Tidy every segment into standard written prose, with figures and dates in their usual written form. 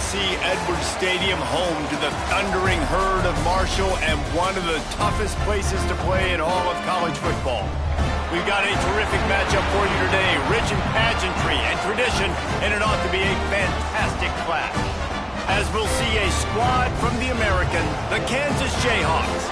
LC Edwards Stadium, home to the Thundering Herd of Marshall and one of the toughest places to play in all of college football. We've got a terrific matchup for you today, rich in pageantry and tradition, and it ought to be a fantastic clash. As we'll see a squad from the American, the Kansas Jayhawks,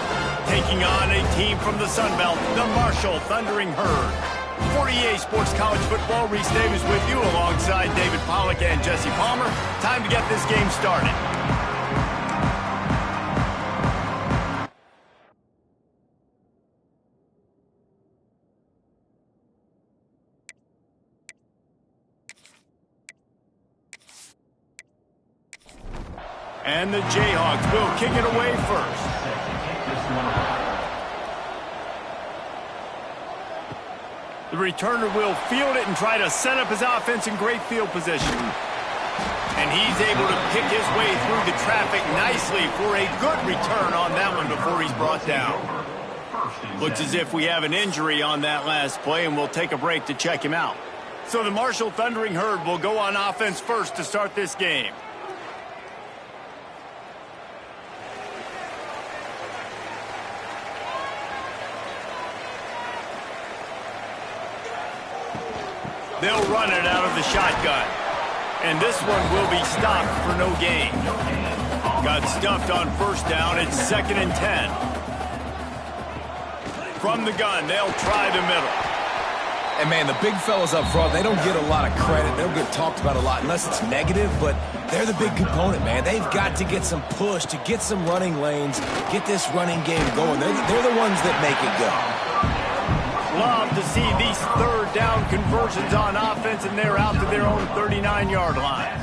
taking on a team from the Sun Belt, the Marshall Thundering Herd. For EA Sports College Football, Reese Davis with you alongside David Pollack and Jesse Palmer. Time to get this game started. And the Jayhawks will kick it away first. The returner will field it and try to set up his offense in great field position. And he's able to pick his way through the traffic nicely for a good return on that one before he's brought down. Looks as if we have an injury on that last play, and we'll take a break to check him out. So the Marshall Thundering Herd will go on offense first to start this game. They'll run it out of the shotgun. And this one will be stopped for no gain. Got stuffed on first down. It's 2nd and 10. From the gun, they'll try the middle. And, man, the big fellas up front, they don't get a lot of credit. They don't get talked about a lot unless it's negative, but they're the big component, man. They've got to get some push, to get some running lanes, get this running game going. They're the ones that make it go. Love to see these third down conversions on offense, and they're out to their own 39-yard line.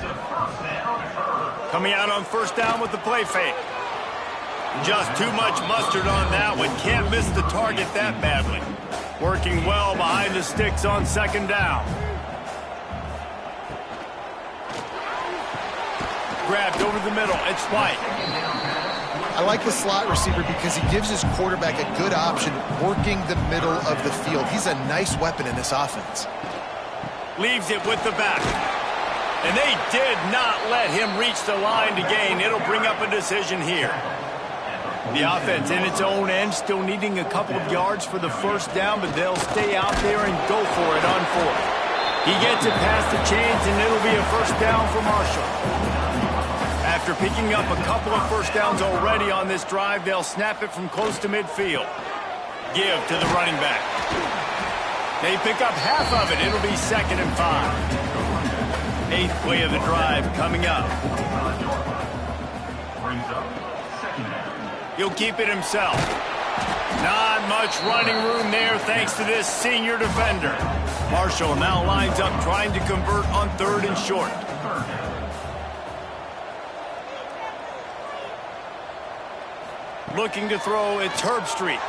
Coming out on first down with the play fake. Just too much mustard on that one. Can't miss the target that badly. Working well behind the sticks on 2nd down. Grabbed over the middle. It's White. I like the slot receiver because he gives his quarterback a good option working the middle of the field. He's a nice weapon in this offense. Leaves it with the back. And they did not let him reach the line to gain. It'll bring up a decision here. The offense in its own end still needing a couple of yards for the first down, but they'll stay out there and go for it on 4th. He gets it past the chains, and it'll be a first down for Marshall. After picking up a couple of first downs already on this drive, they'll snap it from close to midfield. Give to the running back. They pick up half of it. It'll be 2nd and 5. 8th play of the drive coming up. He'll keep it himself. Not much running room there thanks to this senior defender. Marshall now lines up trying to convert on 3rd and short. Looking to throw, it's Herbstreit.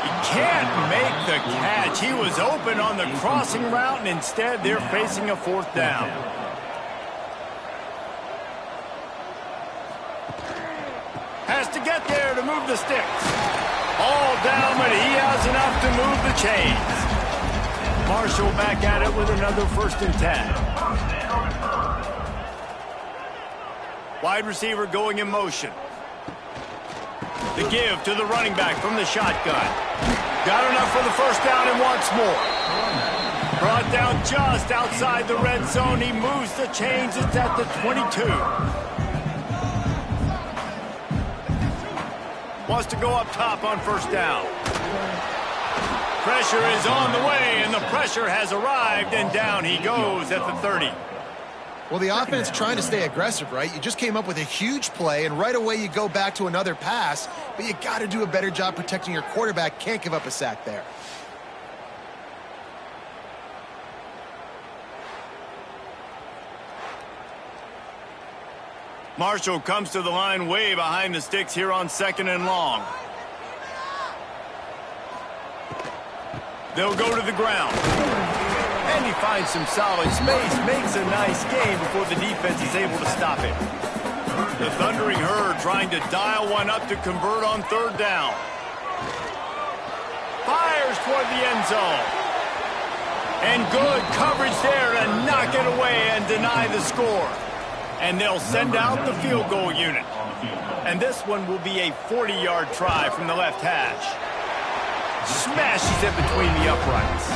He can't make the catch. He was open on the crossing route, and instead they're facing a 4th down. Has to get there to move the sticks. All down, but he has enough to move the chains. Marshall back at it with another 1st and 10. Wide receiver going in motion. The give to the running back from the shotgun. Got enough for the first down and wants more. Brought down just outside the red zone. He moves the chains. It's at the 22. Wants to go up top on first down. Pressure is on the way, and the pressure has arrived, and down he goes at the 30. Well, the offense trying to stay aggressive, right? You just came up with a huge play, and right away you go back to another pass, but you got to do a better job protecting your quarterback. Can't give up a sack there. Marshall comes to the line way behind the sticks here on 2nd and long. They'll go to the ground. And he finds some solid space, makes a nice gain before the defense is able to stop it. The Thundering Herd trying to dial one up to convert on 3rd down. Fires toward the end zone. And good coverage there to knock it away and deny the score. And they'll send out the field goal unit. And this one will be a 40-yard try from the left hash. Smashes it between the uprights.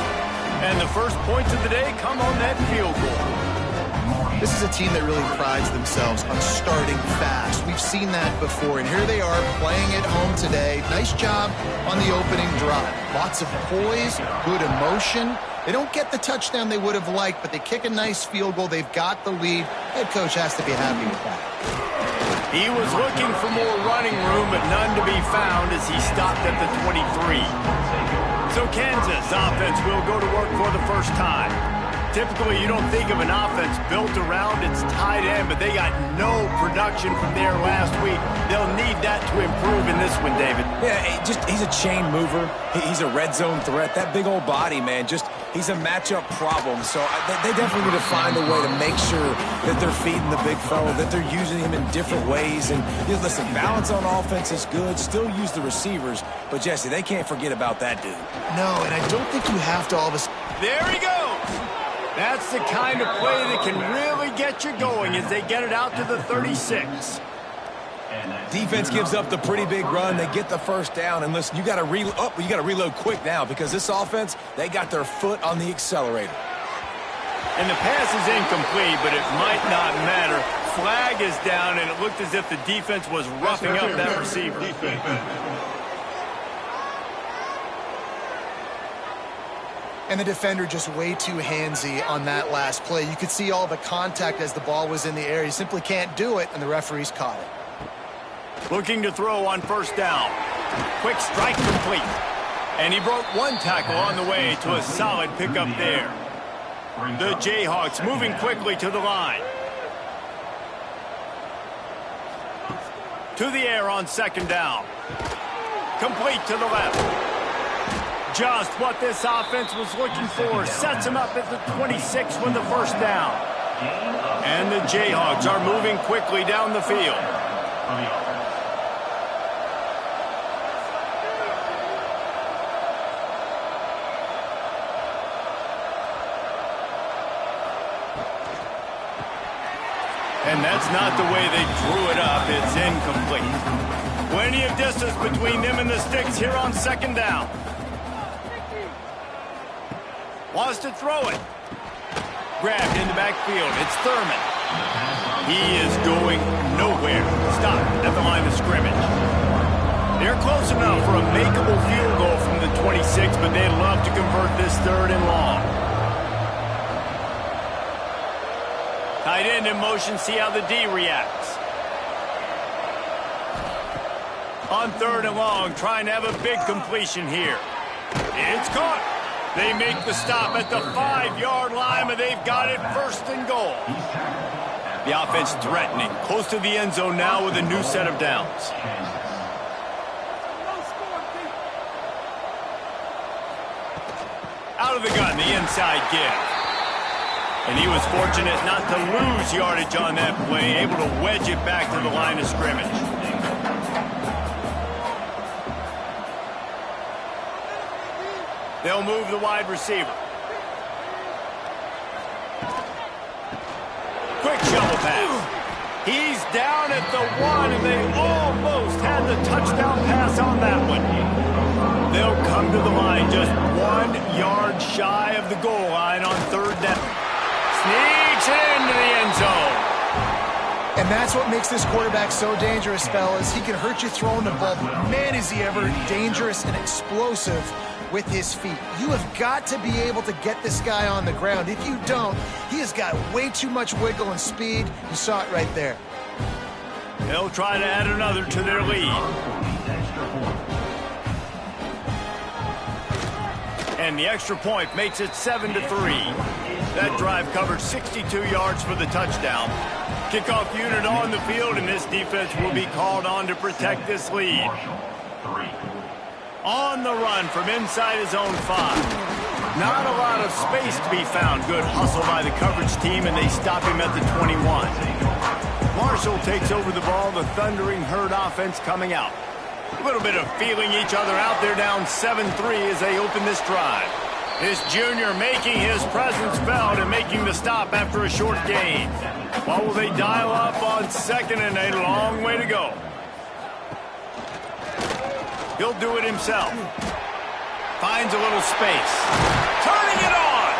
And the first points of the day come on that field goal. This is a team that really prides themselves on starting fast. We've seen that before, and here they are playing at home today. Nice job on the opening drive. Lots of poise, good emotion. They don't get the touchdown they would have liked, but they kick a nice field goal. They've got the lead. Head coach has to be happy with that. He was looking for more running room, but none to be found as he stopped at the 23. So Kansas offense will go to work for the first time. Typically, you don't think of an offense built around its tight end, but they got no production from there last week. They'll need that to improve in this one, David. Yeah, he's a chain mover. He's a red zone threat. That big old body, man, he's a matchup problem. So they definitely need to find a way to make sure that they're feeding the big fella, that they're using him in different ways. And listen, balance on offense is good. Still use the receivers. But, Jesse, they can't forget about that dude. No, and I don't think you have to all of a... There he goes. That's the kind of play that can really get you going as they get it out to the 36. Defense gives up the pretty big run. They get the first down. And listen, you got to reload quick now because this offense, they got their foot on the accelerator. And the pass is incomplete, but it might not matter. Flag is down, and it looked as if the defense was roughing up that receiver. And the defender just way too handsy on that last play. You could see all the contact as the ball was in the air. He simply can't do it, and the referees caught it. Looking to throw on first down. Quick strike complete. And he broke one tackle on the way to a solid pickup there. The Jayhawks moving quickly to the line. To the air on second down. Complete to the left. Just what this offense was looking for. Sets him up at the 26 with the first down. And the Jayhawks are moving quickly down the field. And that's not the way they drew it up. It's incomplete. Plenty of distance between them and the sticks here on second down. Wants to throw it. Grabbed in the backfield. It's Thurman. He is going nowhere. Stopped at the line of scrimmage. They're close enough for a makeable field goal from the 26, but they'd love to convert this third and long. Tight end in motion. See how the D reacts. On third and long, trying to have a big completion here. It's caught. They make the stop at the 5-yard line, but they've got it first and goal. The offense threatening, close to the end zone now with a new set of downs. Out of the gun, the inside give. And he was fortunate not to lose yardage on that play, able to wedge it back to the line of scrimmage. They'll move the wide receiver. Quick shovel pass. He's down at the 1, and they almost had the touchdown pass on that one. They'll come to the line just 1 yard shy of the goal line on third down. Sneaks into the end zone. And that's what makes this quarterback so dangerous, fellas. He can hurt you throwing the ball. Man, is he ever dangerous and explosive with his feet. You have got to be able to get this guy on the ground. If you don't, he has got way too much wiggle and speed. You saw it right there. They'll try to add another to their lead. And the extra point makes it 7-3. That drive covered 62 yards for the touchdown. Kickoff unit on the field, and this defense will be called on to protect this lead. On the run from inside his own 5. Not a lot of space to be found. Good hustle by the coverage team, and they stop him at the 21. Marshall takes over the ball. The Thundering Herd offense coming out. A little bit of feeling each other out there, down 7-3 as they open this drive. This junior making his presence felt and making the stop after a short gain. What will they dial up on second and a long way to go? He'll do it himself. Finds a little space. Turning it on!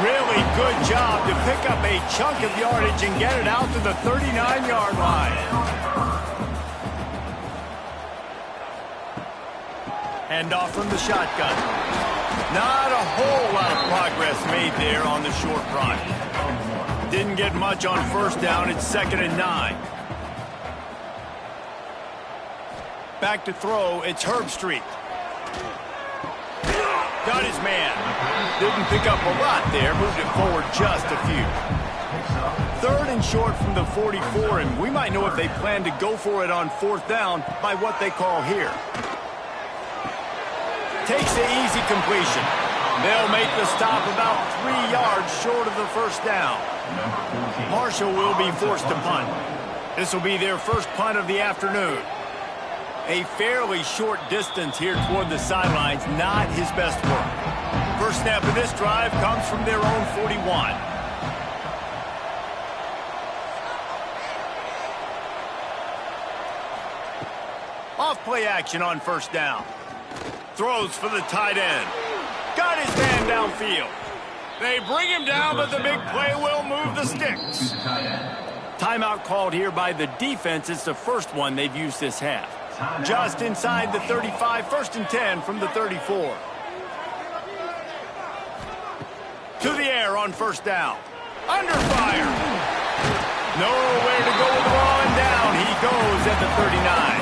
Really good job to pick up a chunk of yardage and get it out to the 39-yard line. Hand off from the shotgun. Not a whole lot of progress made there on the short run. Didn't get much on first down. It's 2nd and 9. Back to throw. It's Herbstreit. Got his man. Didn't pick up a lot there. Moved it forward just a few. 3rd and short from the 44, and we might know if they plan to go for it on 4th down by what they call here. Takes the easy completion. They'll make the stop about 3 yards short of the first down. Marshall will be forced to punt. This will be their first punt of the afternoon. A fairly short distance here toward the sidelines, not his best work. First snap of this drive comes from their own 41. Off play action on first down. Throws for the tight end. Got his man downfield. They bring him down, but the big play will move the sticks. Timeout called here by the defense. It's the first one they've used this half. Just inside the 35, 1st and 10 from the 34. To the air on first down. Under fire. Nowhere to go with the ball, and down he goes at the 39.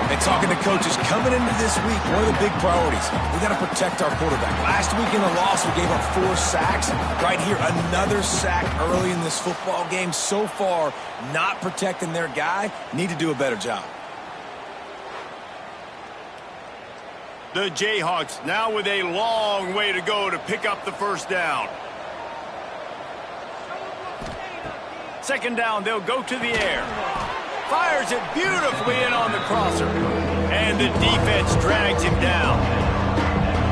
And talking to coaches coming into this week, one of the big priorities, we got to protect our quarterback. Last week in the loss, we gave up 4 sacks. Right here, another sack early in this football game. So far, not protecting their guy. Need to do a better job. The Jayhawks now with a long way to go to pick up the first down. 2nd down, they'll go to the air. Fires it beautifully in on the crosser. And the defense drags him down.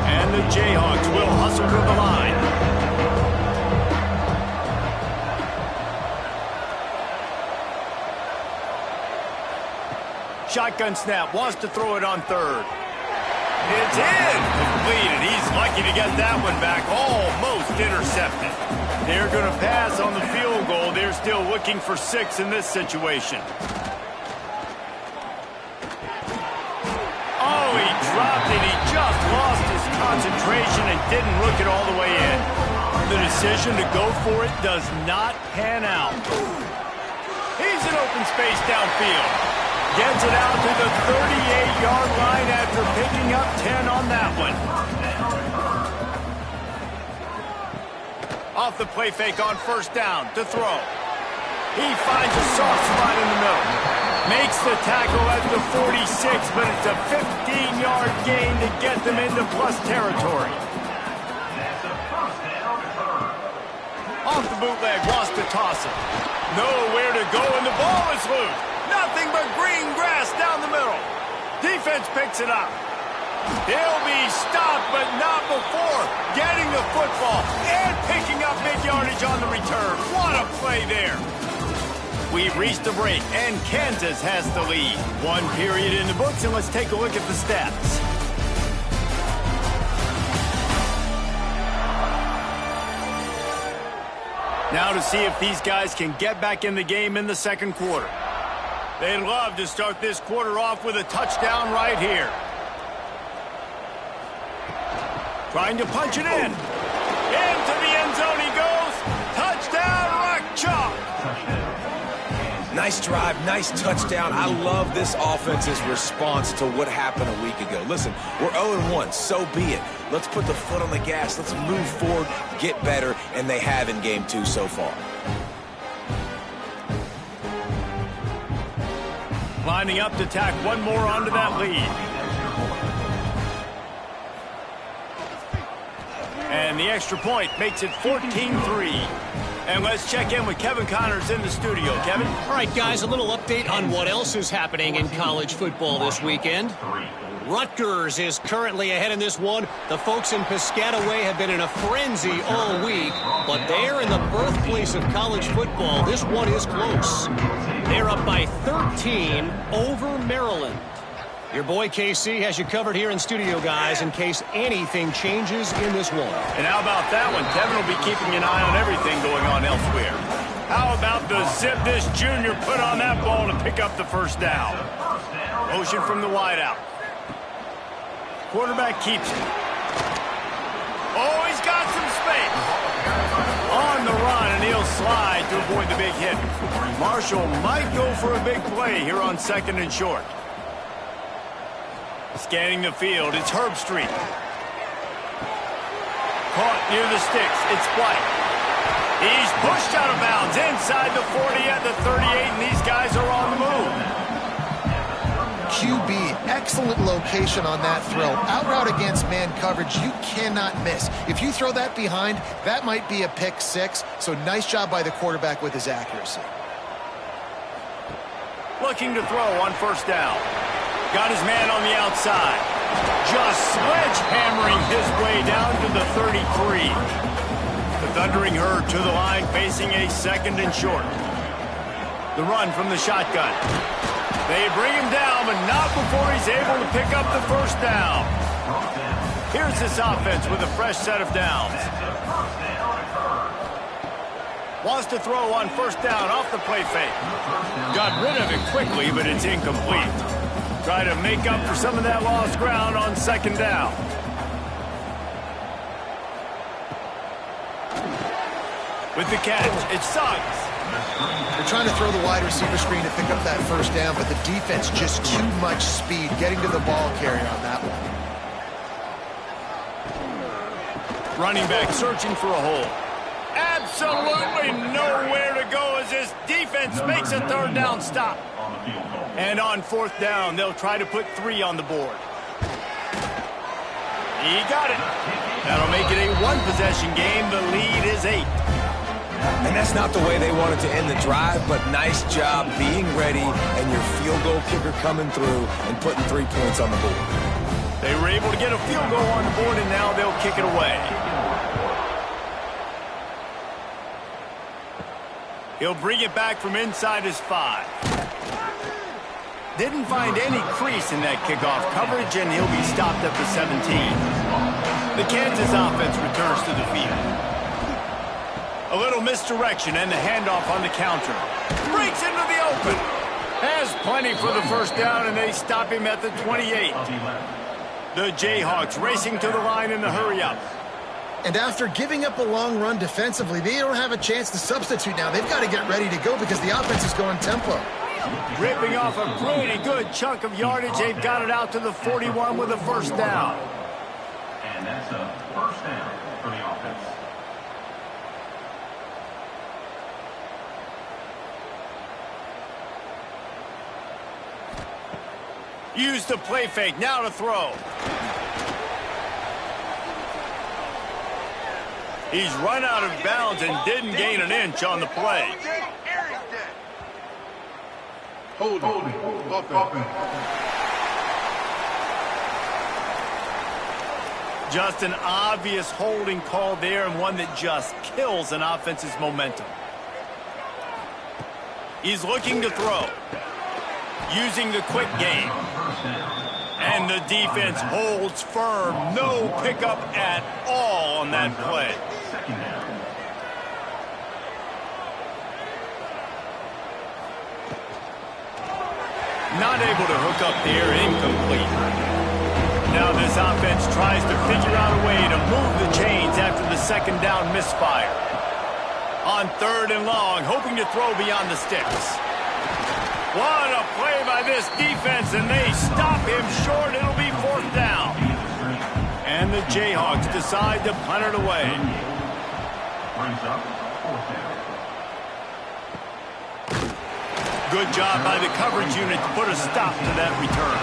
And the Jayhawks will hustle to the line. Shotgun snap, wants to throw it on 3rd. It's in. Completed. He's lucky to get that one back. Almost intercepted. They're going to pass on the field goal. They're still looking for 6 in this situation. Oh, he dropped it. He just lost his concentration and didn't look it all the way in. The decision to go for it does not pan out. He's in open space downfield. Gets it out to the 38-yard line after picking up 10 on that one. Off the play fake on first down to throw. He finds a soft spot in the middle. Makes the tackle at the 46, but it's a 15-yard gain to get them into plus territory. Off the bootleg, wants to toss it. Nowhere to go, and the ball is loose. Nothing but green grass down the middle. Defense picks it up. He'll be stopped, but not before getting the football and picking up big yardage on the return. What a play there. We've reached the break, and Kansas has the lead. 1 period in the books, and let's take a look at the stats. Now to see if these guys can get back in the game in the 2nd quarter. They'd love to start this quarter off with a touchdown right here. Trying to punch it in. Into the end zone he goes. Touchdown, Rock Chalk. Nice drive, nice touchdown. I love this offense's response to what happened a week ago. Listen, we're 0-1, so be it. Let's put the foot on the gas. Let's move forward, get better, and they have in game 2 so far. Lining up to tack one more onto that lead. And the extra point makes it 14-3. And let's check in with Kevin Connors in the studio. Kevin? All right, guys, a little update on what else is happening in college football this weekend. Rutgers is currently ahead in this one. The folks in Piscataway have been in a frenzy all week, but they're in the birthplace of college football. This one is close. They're up by 13 over Maryland. Your boy KC has you covered here in studio, guys, in case anything changes in this one. And how about that one? Kevin will be keeping an eye on everything going on elsewhere. How about the zip this junior put on that ball to pick up the first down? Motion from the wideout. Quarterback keeps it. Oh, he's got some space. On the run, and he'll slide to avoid the big hit. Marshall might go for a big play here on 2nd and short. Scanning the field, it's Herbstreit. Caught near the sticks, it's White. He's pushed out of bounds inside the 40 at the 38, and these guys are on the move. QB, excellent location on that throw. Out route against man coverage, you cannot miss. If you throw that behind, that might be a pick six, so nice job by the quarterback with his accuracy. Looking to throw on first down. Got his man on the outside. Just sledgehammering his way down to the 33. The Thundering Herd to the line, facing a 2nd and short. The run from the shotgun. They bring him down, but not before he's able to pick up the first down. Here's this offense with a fresh set of downs. Wants to throw on first down off the play fake. Got rid of it quickly, but it's incomplete. Try to make up for some of that lost ground on 2nd down. With the catch, it's Suggs. They're trying to throw the wide receiver screen to pick up that first down, but the defense just too much speed getting to the ball carrier on that one. Running back searching for a hole. Absolutely nowhere to go as this defense makes a 3rd down stop. And on 4th down, they'll try to put 3 on the board. He got it. That'll make it a 1-possession game. The lead is 8. And that's not the way they wanted to end the drive, but nice job being ready and your field goal kicker coming through and putting 3 points on the board. They were able to get a field goal on the board, and now they'll kick it away. He'll bring it back from inside his 5. Didn't find any crease in that kickoff coverage, and he'll be stopped at the 17. The Kansas offense returns to the field. A little misdirection and the handoff on the counter. Breaks into the open. Has plenty for the first down, and they stop him at the 28. The Jayhawks racing to the line in the hurry-up. And after giving up a long run defensively, they don't have a chance to substitute now. They've got to get ready to go because the offense is going tempo. Ripping off a pretty good chunk of yardage. They've got it out to the 41 with a first down. And that's a first down for the offense. Use the play fake. Now to throw. He's run out of bounds and didn't gain an inch on the play. Holding. Just an obvious holding call there, and one that just kills an offense's momentum. He's looking to throw. Using the quick game. And the defense holds firm. No pickup at all on that play. Not able to hook up there, incomplete. Now this offense tries to figure out a way to move the chains after the 2nd down misfire. On 3rd and long, hoping to throw beyond the sticks. What a play by this defense, and they stop him short. It'll be 4th down. And the Jayhawks decide to punt it away. Brings up 4th down. Good job by the coverage unit to put a stop to that return.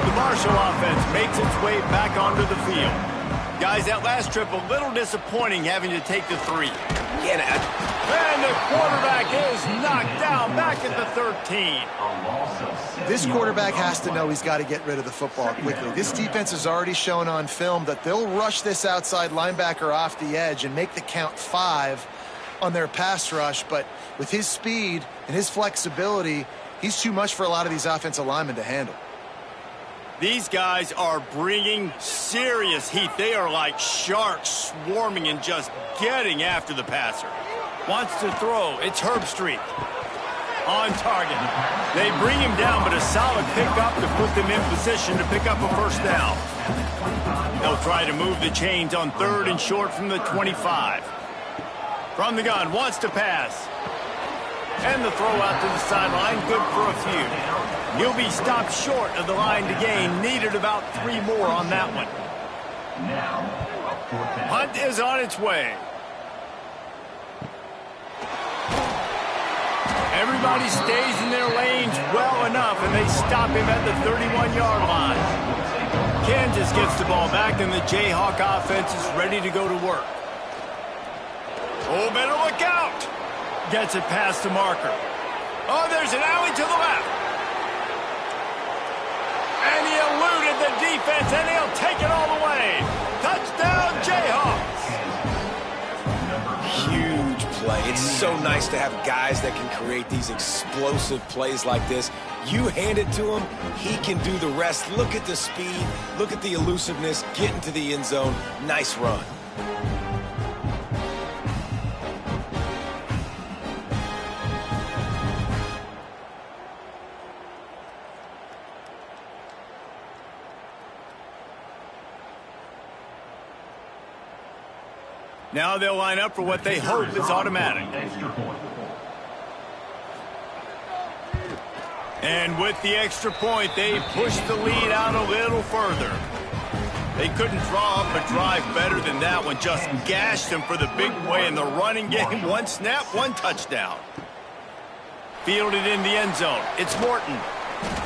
The Marshall offense makes its way back onto the field. Guys, that last trip a little disappointing having to take the 3. Yeah, And the quarterback is knocked down back at the 13. This quarterback has to know he's got to get rid of the football quickly. This defense has already shown on film that they'll rush this outside linebacker off the edge and make the count 5 on their pass rush. But with his speed and his flexibility, he's too much for a lot of these offensive linemen to handle. These guys are bringing serious heat. They are like sharks swarming and just getting after the passer. Wants to throw. It's Herbstreit. On target. They bring him down, but a solid pickup to put them in position to pick up a first down. They'll try to move the chains on 3rd and short from the 25. From the gun, wants to pass. And the throw out to the sideline, good for a few. He'll be stopped short of the line to gain. Needed about 3 more on that one. Hunt is on its way. Everybody stays in their lanes well enough, and they stop him at the 31-yard line. Kansas gets the ball back, and the Jayhawk offense is ready to go to work. Oh, better look out. Gets it past the marker. Oh, there's an alley to the left. And he eluded the defense, and he'll take it all the way. Touchdown, Jayhawks. Huge play. It's so nice to have guys that can create these explosive plays like this. You hand it to him, he can do the rest. Look at the speed. Look at the elusiveness. Get into the end zone. Nice run. Now they'll line up for what they hope is automatic. And with the extra point, they push the lead out a little further. They couldn't draw up a drive better than that one. Just gashed them for the big play in the running game. 1 snap, 1 touchdown. Fielded in the end zone. It's Morton.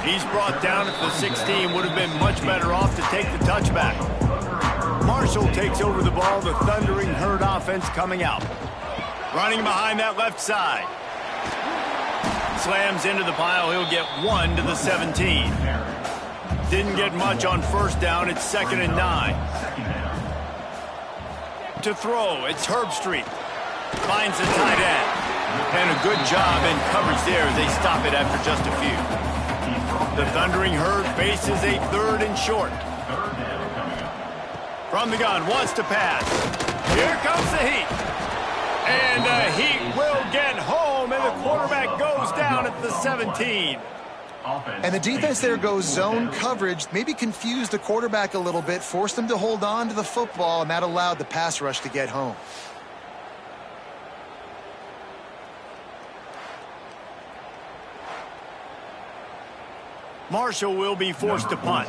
He's brought down at the 16. Would have been much better off to take the touchback. Marshall takes over the ball. The Thundering Herd offense coming out. Running behind that left side. Slams into the pile. He'll get 1 to the 17. Didn't get much on first down. It's 2nd and 9. To throw, it's Herbstreit. Finds the tight end. And a good job in coverage there as they stop it after just a few. The Thundering Herd faces a 3rd and short. From the gun, wants to pass. Here comes the heat. And the heat will get home, and the quarterback goes down at the 17. And the defense there goes zone coverage, maybe confused the quarterback a little bit, forced him to hold on to the football, and that allowed the pass rush to get home. Marshall will be forced to punt.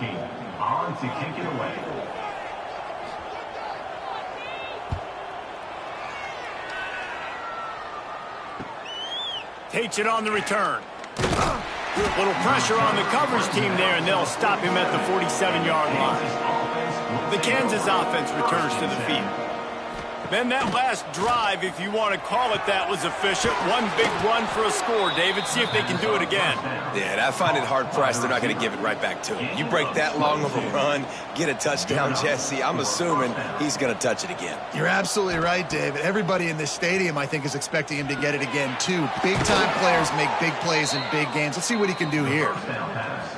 On to kick it away. Takes it on the return. Little pressure on the coverage team there, and they'll stop him at the 47-yard line. The Kansas offense returns to the field. Then that last drive, if you want to call it that, was efficient. 1 big run for a score, David. See if they can do it again. Yeah, I find it hard-pressed they're not going to give it right back to him. You break that long of a run, get a touchdown, Jesse, I'm assuming he's going to touch it again. You're absolutely right, David. Everybody in this stadium, I think, is expecting him to get it again, too. Big-time players make big plays in big games. Let's see what he can do here.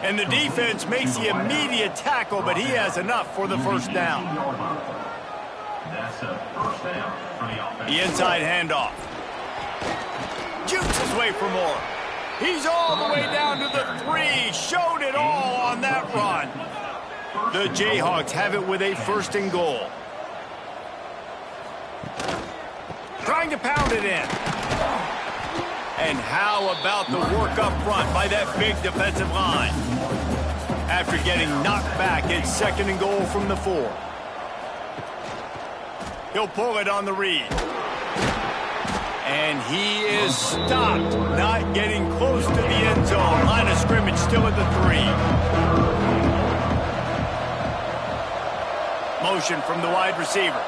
And the defense makes the immediate tackle, but he has enough for the first down. That's a first down for the offense. The inside handoff. Jukes his way for more. He's all the way down to the 3. Showed it all on that run. The Jayhawks have it with a 1st and goal. Trying to pound it in. And how about the work up front by that big defensive line? After getting knocked back, it's 2nd and goal from the 4. He'll pull it on the read. And he is stopped, not getting close to the end zone. Line of scrimmage still at the 3. Motion from the wide receiver.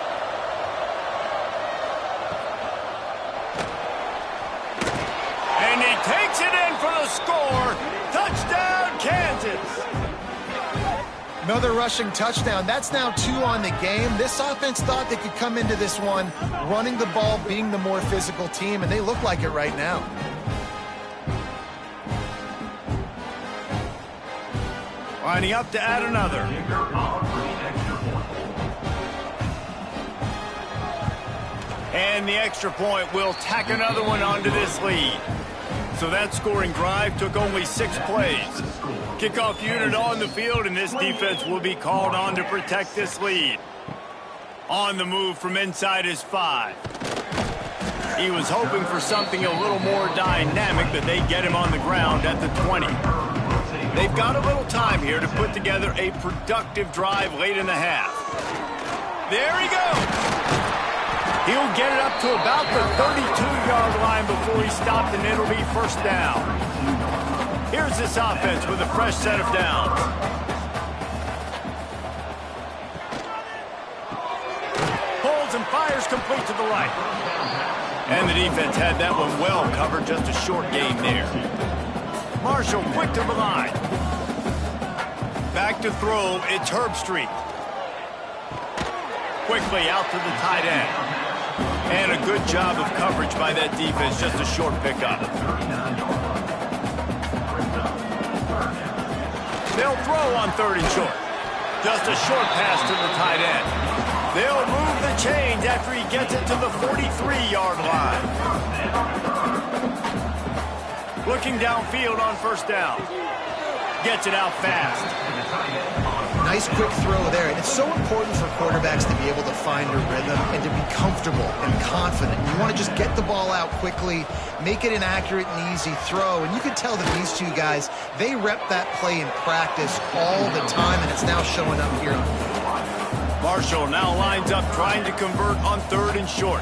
takes it in for the score. Touchdown, Kansas. Another rushing touchdown. That's now 2 on the game. This offense thought they could come into this one running the ball, being the more physical team, and they look like it right now. Lining up to add another. And the extra point will tack another one onto this lead. So that scoring drive took only 6 plays. Kickoff unit on the field, and this defense will be called on to protect this lead. On the move from inside his 5. He was hoping for something a little more dynamic, but they get him on the ground at the 20. They've got a little time here to put together a productive drive late in the half. There he goes. He'll get it up to about the 32-yard line before he stopped, and it'll be first down. Here's this offense with a fresh set of downs. Holds and fires complete to the right. And the defense had that one well covered, just a short gain there. Marshall quick to the line. Back to throw, it's Herbstreit. Quickly out to the tight end. And a good job of coverage by that defense, just a short pickup. They'll throw on 3rd and short. Just a short pass to the tight end. They'll move the chains after he gets it to the 43-yard line. Looking downfield on first down. Gets it out fast. Nice quick throw there. And it's so important for quarterbacks to be able to find a rhythm and to be comfortable and confident. You want to just get the ball out quickly, make it an accurate and easy throw. And you can tell that these two guys, they rep that play in practice all the time, and it's now showing up here. Marshall now lines up trying to convert on 3rd and short.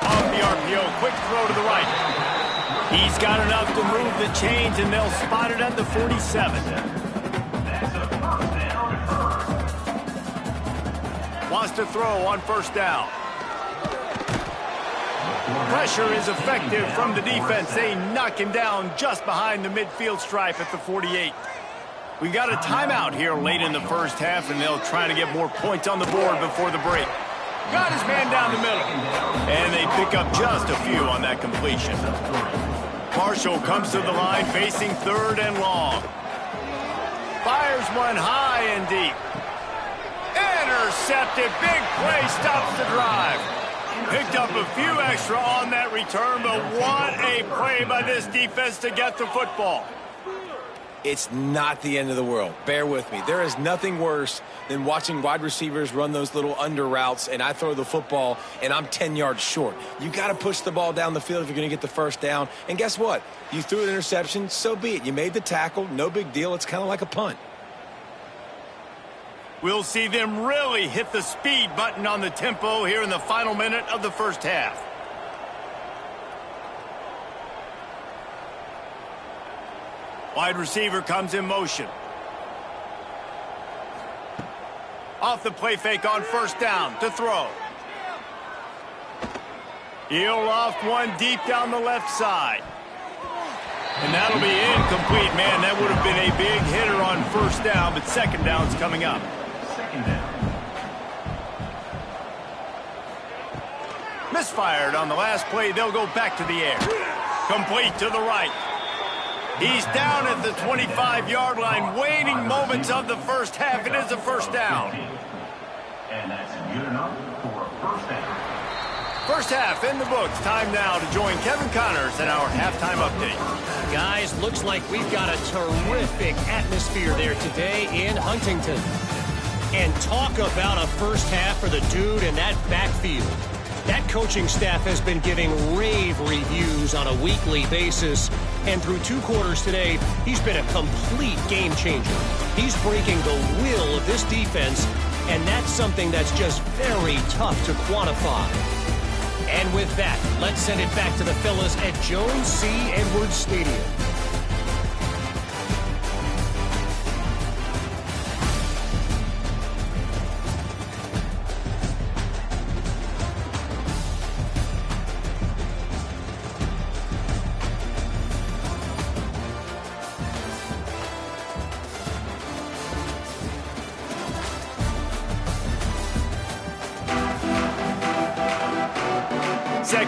Off the RPO, quick throw to the right. He's got enough to move the chains, and they'll spot it at the 47. Wants to throw on first down. Pressure is effective from the defense. They knock him down just behind the midfield stripe at the 48. We've got a timeout here late in the first half, and they'll try to get more points on the board before the break. Got his man down the middle. And they pick up just a few on that completion. Marshall comes to the line facing 3rd and long. Fires one high and deep. Intercepted. Big play stops the drive. Picked up a few extra on that return, but what a play by this defense to get the football. It's not the end of the world. Bear with me. There is nothing worse than watching wide receivers run those little under routes, and I throw the football, and I'm 10 yards short. You got to push the ball down the field if you're going to get the first down. And guess what? You threw an interception, so be it. You made the tackle. No big deal. It's kind of like a punt. We'll see them really hit the speed button on the tempo here in the final minute of the first half. Wide receiver comes in motion. Off the play fake on first down to throw. He'll loft one deep down the left side. And that'll be incomplete. Man, that would have been a big hitter on first down, but second down's coming up. Second down. Misfired on the last play. They'll go back to the air. Complete to the right. He's down at the 25-yard line. Waning moments of the first half. It is a first down. And that's good enough for a first down. First half in the books. Time now to join Kevin Connors in our halftime update. Guys, looks like we've got a terrific atmosphere there today in Huntington. And talk about a first half for the dude in that backfield. That coaching staff has been giving rave reviews on a weekly basis. And through 2 quarters today, he's been a complete game changer. He's breaking the will of this defense, and that's something that's just very tough to quantify. And with that, let's send it back to the fellas at Jones C. Edwards Stadium.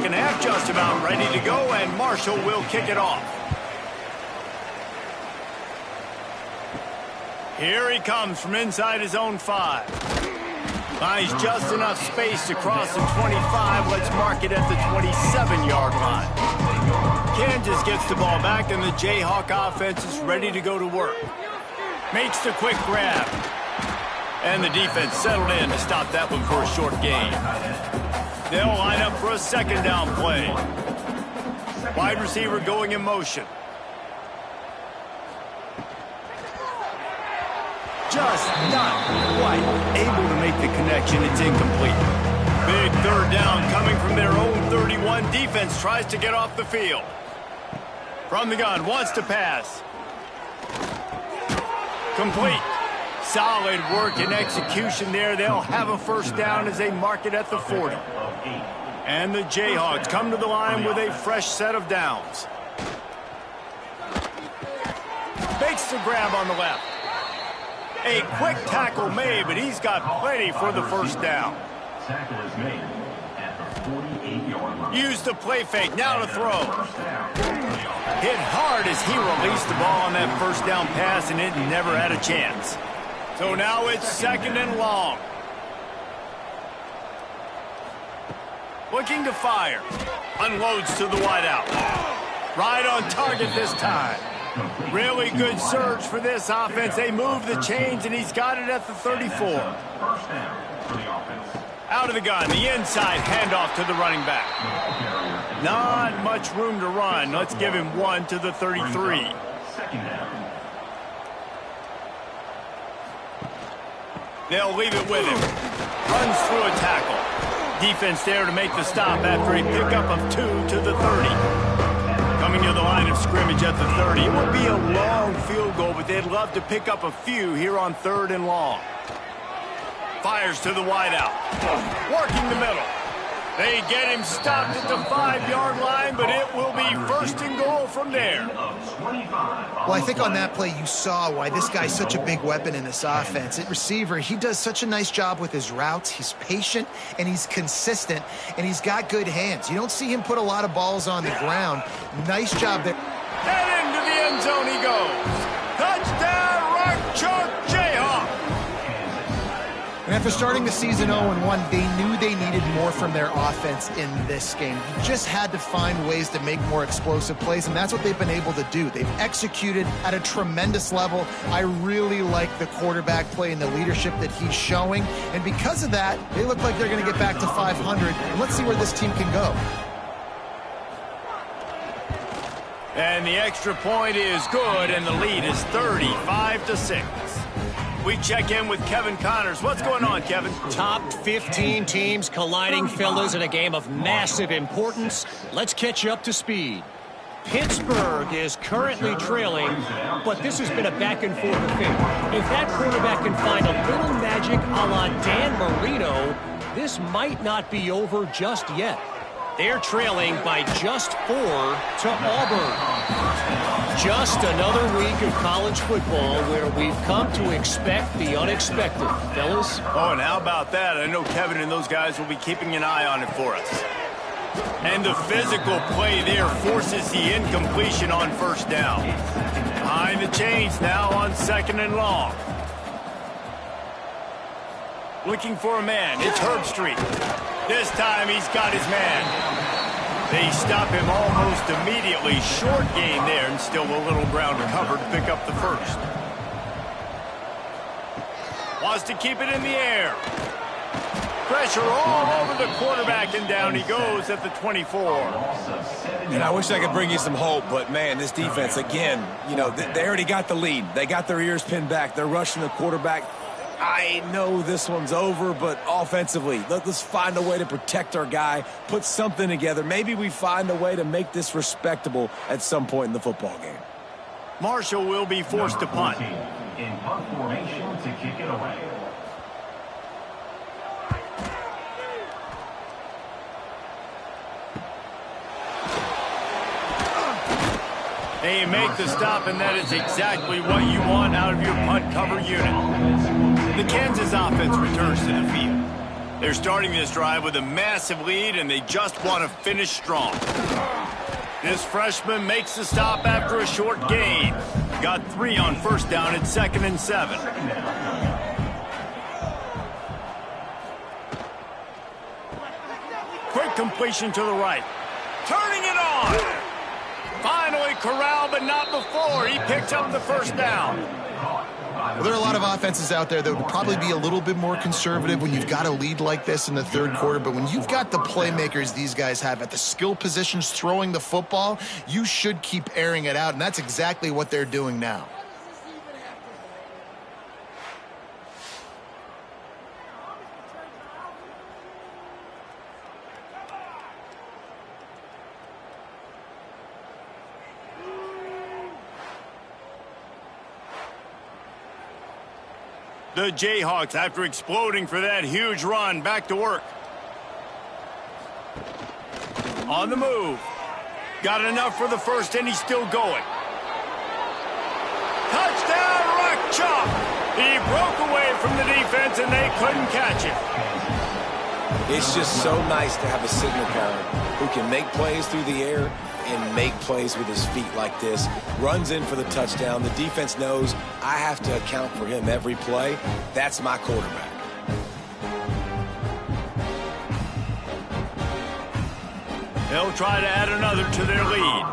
second half just about ready to go, and Marshall will kick it off. Here he comes from inside his own 5. Finds just enough space to cross the 25. Let's mark it at the 27-yard line. Kansas gets the ball back, and the Jayhawk offense is ready to go to work. Makes the quick grab. And the defense settled in to stop that one for a short gain. They'll line up for a second down play. Wide receiver going in motion. Just not quite able to make the connection. It's incomplete. Big third down coming from their own 31. Defense tries to get off the field. From the gun, wants to pass. Complete. Solid work and execution there. They'll have a first down as they mark it at the 40. And the Jayhawks come to the line with a fresh set of downs. Makes the grab on the left. A quick tackle made, but he's got plenty for the first down. Tackle is made at the 48-yard line. Use the play fake, now to throw. Hit hard as he released the ball on that first down pass, and it never had a chance. So now it's second and long. Looking to fire. Unloads to the wideout. Right on target this time. Really good surge for this offense. They move the chains, and he's got it at the 34. First down for the offense. Out of the gun, the inside handoff to the running back. Not much room to run. Let's give him one to the 33. Second down. They'll leave it with him. Runs through a tackle. Defense there to make the stop after a pickup of 2 to the 30. Coming to the line of scrimmage at the 30. It will be a long field goal, but they'd love to pick up a few here on 3rd and long. Fires to the wideout. Working the middle. They get him stopped at the 5-yard line, but it will be first and goal from there. Well, I think on that play you saw why this guy's such a big weapon in this offense. At receiver, he does such a nice job with his routes. He's patient, and he's consistent, and he's got good hands. You don't see him put a lot of balls on the ground. Nice job there. And into the end zone he goes. Touchdown, Rock Chalk Jayhawk. And after starting the season 0-1, they knew they needed more from their offense in this game. You just had to find ways to make more explosive plays, and that's what they've been able to do. They've executed at a tremendous level. I really like the quarterback play and the leadership that he's showing. And because of that, they look like they're going to get back to 500. And let's see where this team can go. And the extra point is good, and the lead is 35-6. We check in with Kevin Connors. What's going on, Kevin? Top 15 teams colliding, fellas, in a game of massive importance. Let's catch you up to speed. Pittsburgh is currently trailing, but this has been a back-and-forth affair. If that quarterback can find a little magic a la Dan Marino, this might not be over just yet. They're trailing by just 4 to Auburn. Just another week of college football where we've come to expect the unexpected, fellas. Oh, and how about that? I know Kevin and those guys will be keeping an eye on it for us. And the physical play there forces the incompletion on first down. Behind the chains now on 2nd and long. Looking for a man. It's Herbstreit. This time he's got his man. They stop him almost immediately. Short gain there, and still a little ground to cover to pick up the first. Wants to keep it in the air. Pressure all over the quarterback, and down he goes at the 24. And I wish I could bring you some hope, but, man, this defense, again, you know, they already got the lead. They got their ears pinned back. They're rushing the quarterback. I know this one's over, but offensively, let's find a way to protect our guy, put something together. Maybe we find a way to make this respectable at some point in the football game. Marshall will be forced to punt. In punt formation to kick it away. They make the stop, and that is exactly what you want out of your punt cover unit. The Kansas offense returns to the field. They're starting this drive with a massive lead, and they just want to finish strong. This freshman makes the stop after a short gain. Got 3 on first down at 2nd and 7. Quick completion to the right. Turning it on. Finally corralled, but not before. He picks up the first down. Well, there are a lot of offenses out there that would probably be a little bit more conservative when you've got a lead like this in the third quarter. But when you've got the playmakers these guys have at the skill positions throwing the football, you should keep airing it out. And that's exactly what they're doing now. The Jayhawks, after exploding for that huge run, back to work. On the move. Got enough for the first, and he's still going. Touchdown, Rock Chalk! He broke away from the defense, and they couldn't catch him. It's just so nice to have a signal caller who can make plays through the air and make plays with his feet like this. Runs in for the touchdown. The defense knows I have to account for him every play. That's my quarterback. They'll try to add another to their lead.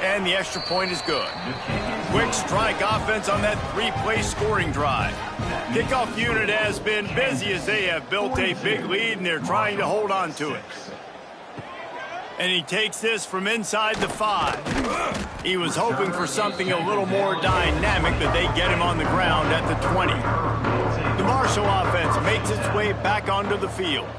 And the extra point is good. Quick strike offense on that 3-play scoring drive. Kickoff unit has been busy as they have built a big lead, and they're trying to hold on to it. And he takes this from inside the 5. He was hoping for something a little more dynamic, but they get him on the ground at the 20. The Marshall offense makes its way back onto the field.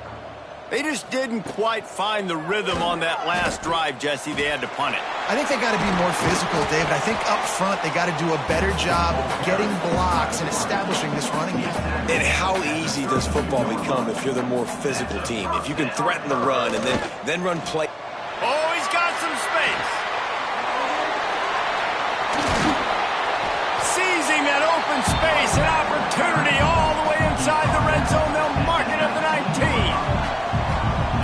They just didn't quite find the rhythm on that last drive, Jesse. They had to punt it. I think they got to be more physical, David. I think up front they got to do a better job getting blocks and establishing this running game. And how easy does football become if you're the more physical team? If you can threaten the run and then run play. Oh, he's got some space. Seizing that open space, an opportunity all the way inside the red zone. They'll mark it at the 19.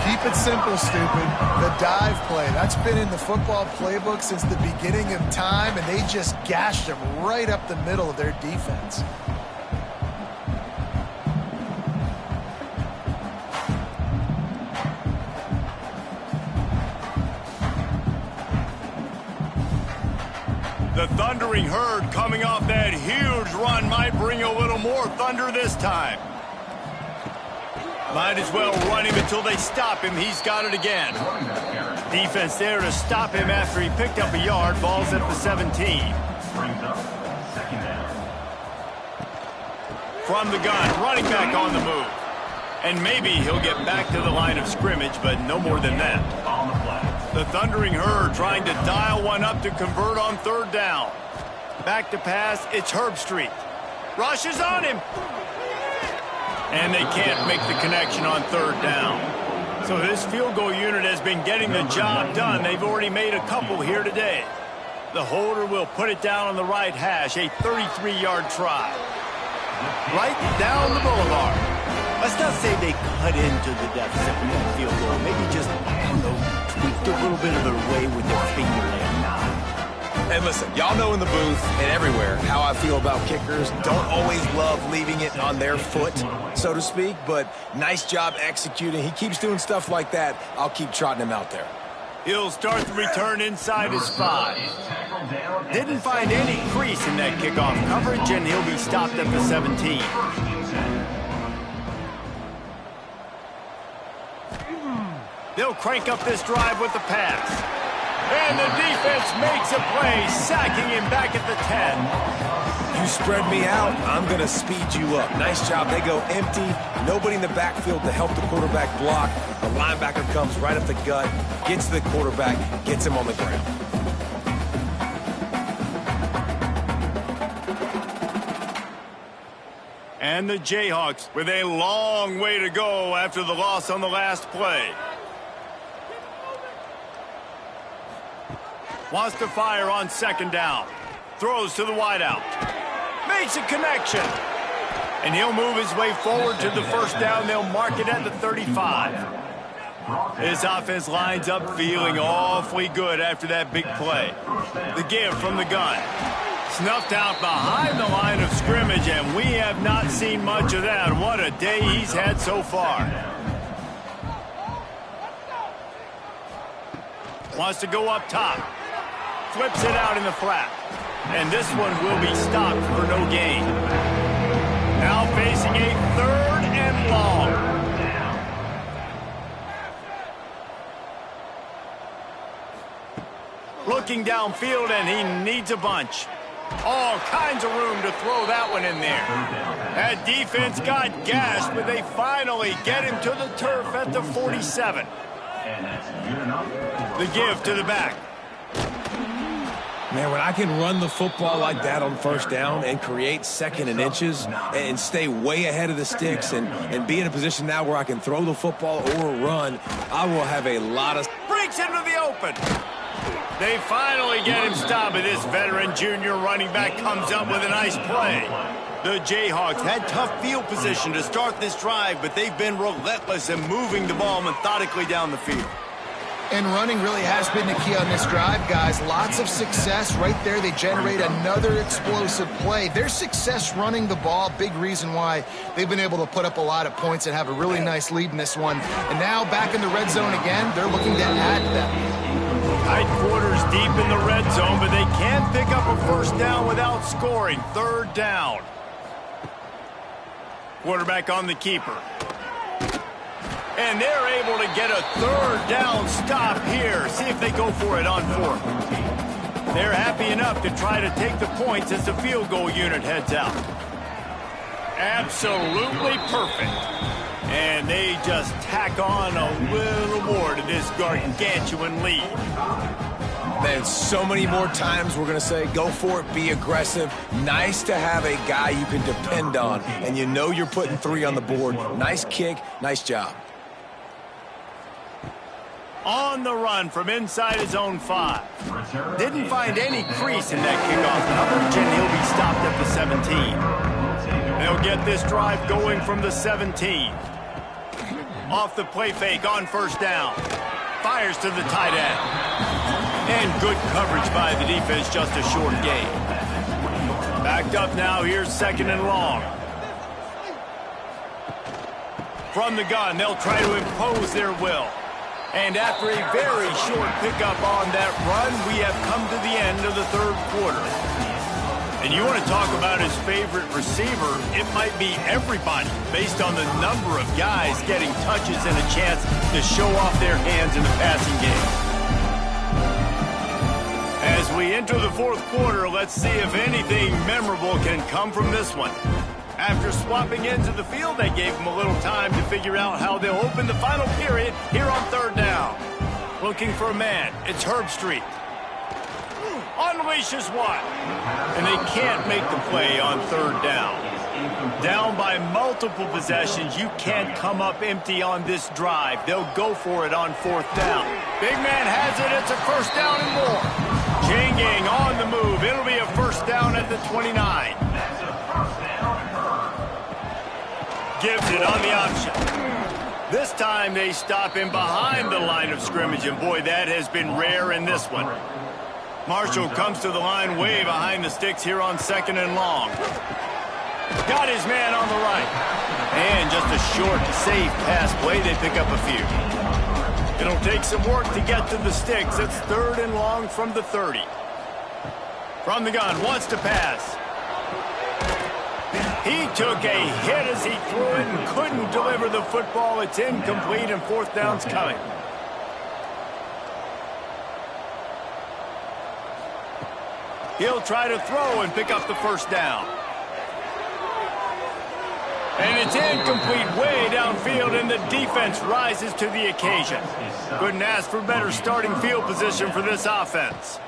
Keep it simple, stupid. The dive play. That's been in the football playbook since the beginning of time, and they just gashed him right up the middle of their defense. The Thundering Herd coming off that huge run might bring a little more thunder this time. Might as well run him until they stop him. He's got it again. Defense there to stop him after he picked up a yard. Ball's at the 17. From the gun, running back on the move. And maybe he'll get back to the line of scrimmage, but no more than that. The Thundering Herd trying to dial one up to convert on 3rd down. Back to pass, it's Herbstreit. Rushes on him. And they can't make the connection on 3rd down. So this field goal unit has been getting the job done. They've already made a couple here today. The holder will put it down on the right hash, a 33-yard try. Right down the boulevard. Let's not say they cut into the deficit with that field goal. Maybe just, tweaked a little bit of their way with their fingernail. And listen, y'all know in the booth and everywhere how I feel about kickers. Don't always love leaving it on their foot, so to speak, but nice job executing. He keeps doing stuff like that. I'll keep trotting him out there. He'll start the return inside his 5. Didn't find any crease in that kickoff coverage, and he'll be stopped at the 17. They'll crank up this drive with the pass. And the defense makes a play, sacking him back at the 10. You spread me out, I'm going to speed you up. Nice job. They go empty. Nobody in the backfield to help the quarterback block. The linebacker comes right up the gut, gets to the quarterback, gets him on the ground. And the Jayhawks with a long way to go after the loss on the last play. Wants to fire on 2nd down. Throws to the wideout. Makes a connection. And he'll move his way forward to the first down. They'll mark it at the 35. His offense lines up feeling awfully good after that big play. The give from the gun. Snuffed out behind the line of scrimmage, and we have not seen much of that. What a day he's had so far. Wants to go up top. Flips it out in the flat. And this one will be stopped for no gain. Now facing a 3rd and long. Looking downfield, and he needs a bunch. All kinds of room to throw that one in there. That defense got gashed, but they finally get him to the turf at the 47. The give to the back. Man, when I can run the football like that on first down and create 2nd and inches and stay way ahead of the sticks and be in a position now where I can throw the football or run, I will have a lot of... Breaks into the open. They finally get him stopped, but this veteran junior running back comes up with a nice play. The Jayhawks had tough field position to start this drive, but they've been relentless in moving the ball methodically down the field. And running really has been the key on this drive, guys. Lots of success right there. They generate another explosive play. Their success running the ball, big reason why they've been able to put up a lot of points and have a really nice lead in this one. And now back in the red zone again, they're looking to add to that. Tight quarters deep in the red zone, but they can't pick up a first down without scoring. 3rd down. Quarterback on the keeper. And they're able to get a 3rd down stop here. See if they go for it on 4th. They're happy enough to try to take the points as the field goal unit heads out. Absolutely perfect. And they just tack on a little more to this gargantuan lead. Man, so many more times we're going to say, go for it, be aggressive. Nice to have a guy you can depend on, and you know you're putting 3 on the board. Nice kick, nice job. On the run from inside his own 5. Didn't find any crease in that kickoff coverage, and he'll be stopped at the 17. They'll get this drive going from the 17. Off the play fake on first down. Fires to the tight end. And good coverage by the defense, just a short gain. Backed up now, here's 2nd and long. From the gun, they'll try to impose their will. And after a very short pickup on that run, we have come to the end of the 3rd quarter. And you want to talk about his favorite receiver, it might be everybody based on the number of guys getting touches and a chance to show off their hands in the passing game. As we enter the 4th quarter, let's see if anything memorable can come from this one. After swapping ends of the field, they gave him a little time to figure out how they'll open the final period here on 3rd down. Looking for a man, it's Herbstreit. Unleashes one. And they can't make the play on 3rd down. Down by multiple possessions, you can't come up empty on this drive. They'll go for it on 4th down. Big man has it, it's a 1st down and more. Chain gang on the move. It'll be a 1st down at the 29. Gives it on the option. This time they stop him behind the line of scrimmage, and boy, that has been rare in this one. Marshall comes to the line way behind the sticks here on 2nd and long. Got his man on the right. And just a short, safe pass play. They pick up a few. It'll take some work to get to the sticks. It's 3rd and long from the 30. From the gun, wants to pass. He took a hit as he threw it and couldn't deliver the football. It's incomplete, and 4th down's coming. He'll try to throw and pick up the 1st down. And it's incomplete way downfield, and the defense rises to the occasion. Couldn't ask for better starting field position for this offense.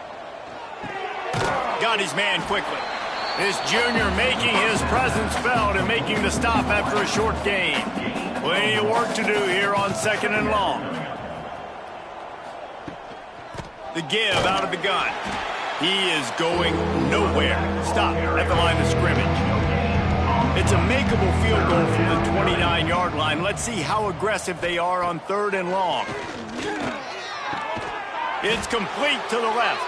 Got his man quickly. This junior making his presence felt and making the stop after a short gain. Plenty of work to do here on 2nd and long. The give out of the gun. He is going nowhere. Stop at the line of scrimmage. It's a makeable field goal from the 29-yard line. Let's see how aggressive they are on 3rd and long. It's complete to the left.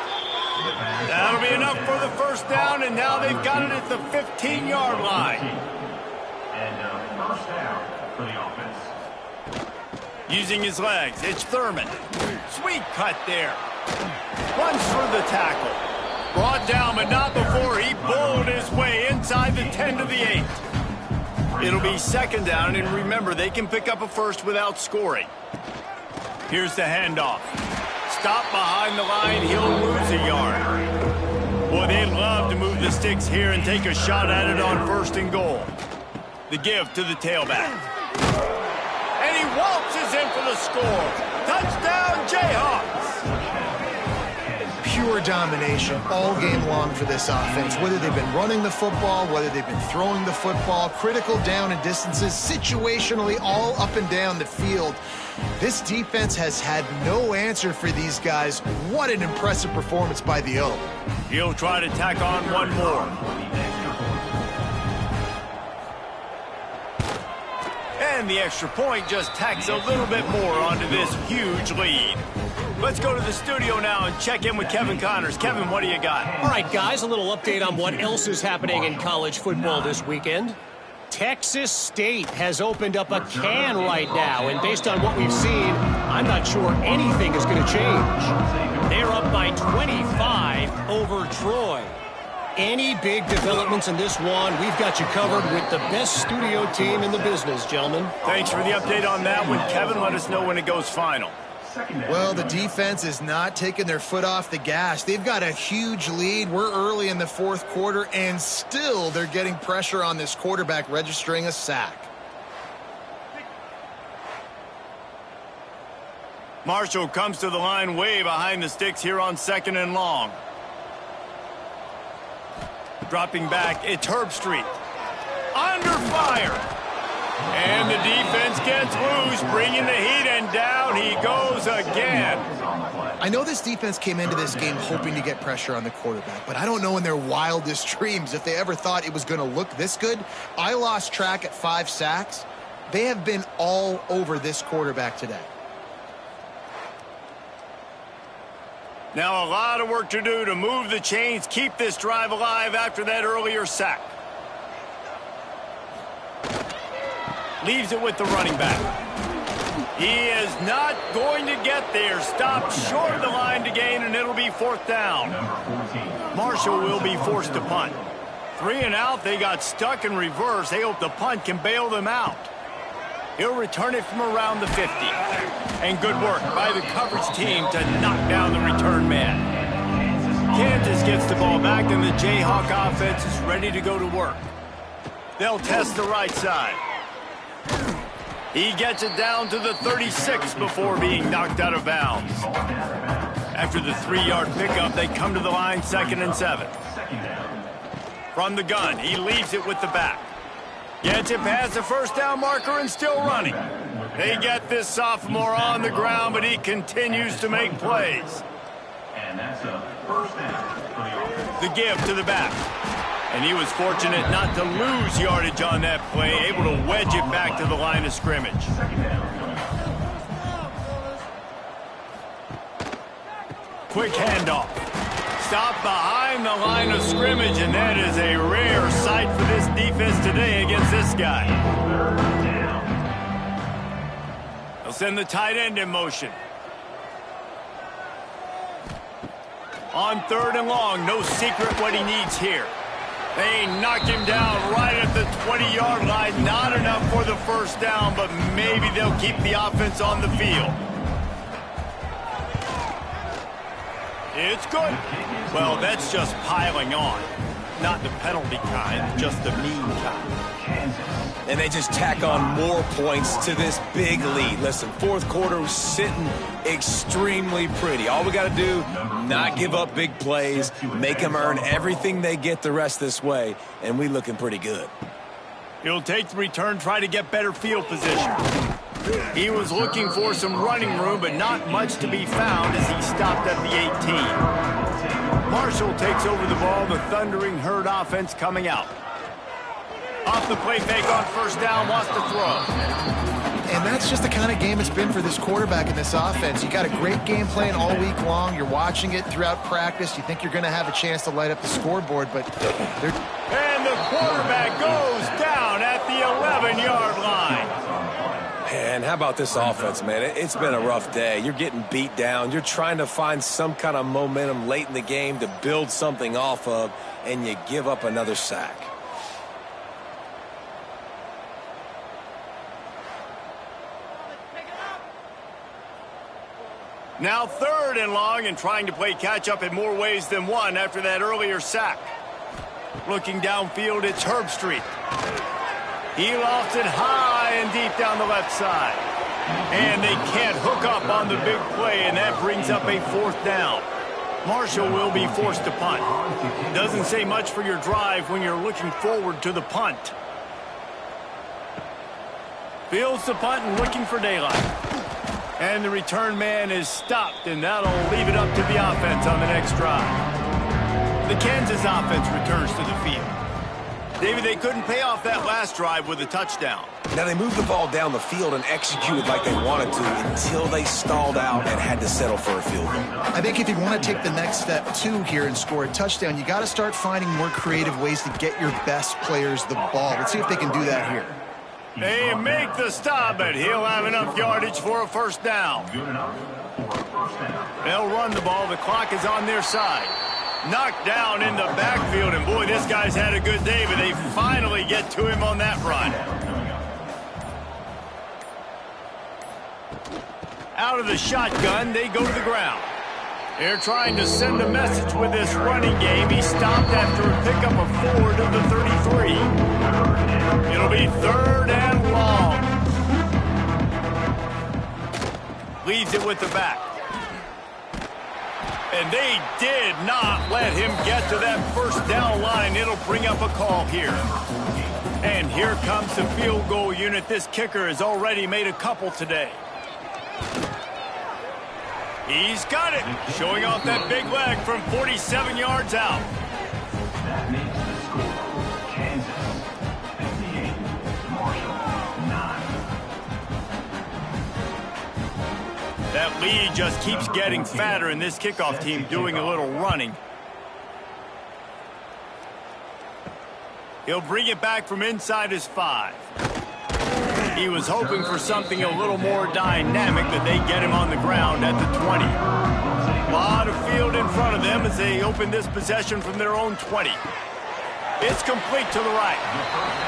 That'll be enough for the first down, and now they've got it at the 15-yard line. And first down for the offense. Using his legs, it's Thurman. Sweet cut there. Runs for the tackle. Brought down, but not before he bowled his way inside the 10 to the 8. It'll be 2nd down, and remember, they can pick up a first without scoring. Here's the handoff. Stop behind the line, he'll lose a yard. Boy, they'd love to move the sticks here and take a shot at it on 1st and goal. The give to the tailback. And he waltzes in for the score. Touchdown, Jayhawks! Pure domination all game long for this offense. Whether they've been running the football, whether they've been throwing the football, critical down and distances, situationally all up and down the field. This defense has had no answer for these guys. What an impressive performance by the O. He'll try to tack on one more. And the extra point just tacks a little bit more onto this huge lead. Let's go to the studio now and check in with Kevin Connors. Kevin, what do you got? All right, guys, a little update on what else is happening in college football this weekend. Texas State has opened up a can right now, and based on what we've seen, I'm not sure anything is going to change. They're up by 25 over Troy. Any big developments in this one, we've got you covered with the best studio team in the business, gentlemen. Thanks for the update on that one. Kevin, let us know when it goes final. Well, the defense is not taking their foot off the gas. They've got a huge lead. We're early in the 4th quarter, and still they're getting pressure on this quarterback, registering a sack. Marshall comes to the line way behind the sticks here on 2nd and long. Dropping back, it's Herbstreit. Under fire. And the defense gets loose, bringing the heat, and down he goes again. I know this defense came into this game hoping to get pressure on the quarterback, but I don't know in their wildest dreams if they ever thought it was going to look this good. I lost track at 5 sacks. They have been all over this quarterback today. Now a lot of work to do to move the chains, keep this drive alive after that earlier sack. Leaves it with the running back. He is not going to get there. Stopped short of the line to gain, and it'll be 4th down. Marshall will be forced to punt. 3 and out, they got stuck in reverse. They hope the punt can bail them out. He'll return it from around the 50. And good work by the coverage team to knock down the return man. Kansas gets the ball back, and the Jayhawk offense is ready to go to work. They'll test the right side. He gets it down to the 36 before being knocked out of bounds. After the 3-yard pickup, they come to the line 2nd and 7. From the gun, he leaves it with the back. Gets it past the first down marker and still running. They get this sophomore on the ground, but he continues to make plays. And that's a first down for the offense. The give to the back. And he was fortunate not to lose yardage on that play, able to wedge it back to the line of scrimmage. Quick handoff. Stop behind the line of scrimmage, and that is a rare sight for this defense today against this guy. They'll send the tight end in motion. On 3rd and long, no secret what he needs here. They knock him down right at the 20-yard line. Not enough for the first down, but maybe they'll keep the offense on the field. It's good. Well, that's just piling on. Not the penalty kind, just the mean kind. And they just tack on more points to this big lead. Listen, 4th quarter was sitting extremely pretty. All we got to do, not give up big plays, make them earn everything they get the rest this way, and we looking pretty good. He'll take the return, try to get better field position. He was looking for some running room, but not much to be found as he stopped at the 18. Marshall takes over the ball. The Thundering Herd offense coming out. Off the play fake on first down, wants to throw. And that's just the kind of game it's been for this quarterback in this offense. You got a great game plan all week long. You're watching it throughout practice. You think you're going to have a chance to light up the scoreboard, but they're... And the quarterback goes down at the 11-yard line. And how about this offense, man? It's been a rough day. You're getting beat down. You're trying to find some kind of momentum late in the game to build something off of, and you give up another sack. Now 3rd and long, and trying to play catch-up in more ways than one after that earlier sack. Looking downfield, it's Herbstreit. He lofts it high and deep down the left side. And they can't hook up on the big play, and that brings up a 4th down. Marshall will be forced to punt. Doesn't say much for your drive when you're looking forward to the punt. Fields the punt and looking for daylight. And the return man is stopped, and that'll leave it up to the offense on the next drive. The Kansas offense returns to the field. David, they couldn't pay off that last drive with a touchdown. Now, they moved the ball down the field and executed like they wanted to until they stalled out and had to settle for a field goal. I think if you want to take the next step, too, here and score a touchdown, you got to start finding more creative ways to get your best players the ball. Let's see if they can do that here. They make the stop, but he'll have enough yardage for a 1st down. Good enough for a first down. They'll run the ball. The clock is on their side. Knocked down in the backfield, and boy, this guy's had a good day, but they finally get to him on that run. Out of the shotgun, they go to the ground. They're trying to send a message with this running game. He stopped after a pickup of 4 to the 33. It'll be 3rd and long. Leaves it with the back. And they did not let him get to that 1st down line. It'll bring up a call here. And here comes the field goal unit. This kicker has already made a couple today. He's got it, showing off that big leg from 47 yards out. That makes the score Kansas 58, Marshall 9. That lead just keeps getting fatter, and this kickoff team doing a little running. He'll bring it back from inside his 5. He was hoping for something a little more dynamic, that they get him on the ground at the 20. A lot of field in front of them as they open this possession from their own 20. It's complete to the right.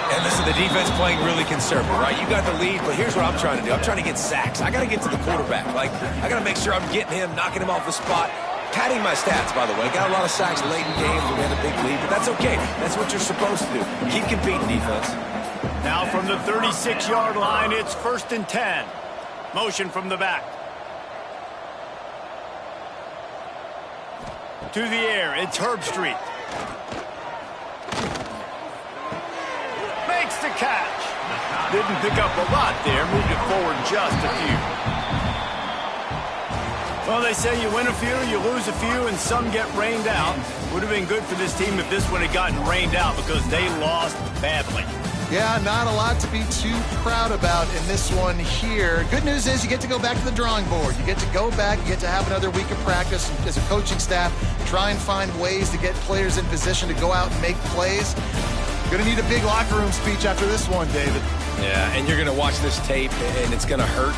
And listen, the defense playing really conservative, right? You got the lead, but here's what I'm trying to do. I'm trying to get sacks. I got to get to the quarterback. Like, I got to make sure I'm getting him, knocking him off the spot. Padding my stats, by the way. Got a lot of sacks late in games when we had a big lead, but that's okay. That's what you're supposed to do. Keep competing, defense. Now from the 36-yard line, it's 1st and 10. Motion from the back. To the air, it's Herbstreit. Makes the catch. Didn't pick up a lot there, moved it forward just a few. Well, they say you win a few, you lose a few, and some get rained out. Would have been good for this team if this one had gotten rained out, because they lost badly. Yeah, not a lot to be too proud about in this one here. Good news is you get to go back to the drawing board. You get to go back, you get to have another week of practice as a coaching staff, try and find ways to get players in position to go out and make plays. Going to need a big locker room speech after this one, David. Yeah, and you're going to watch this tape, and it's going to hurt.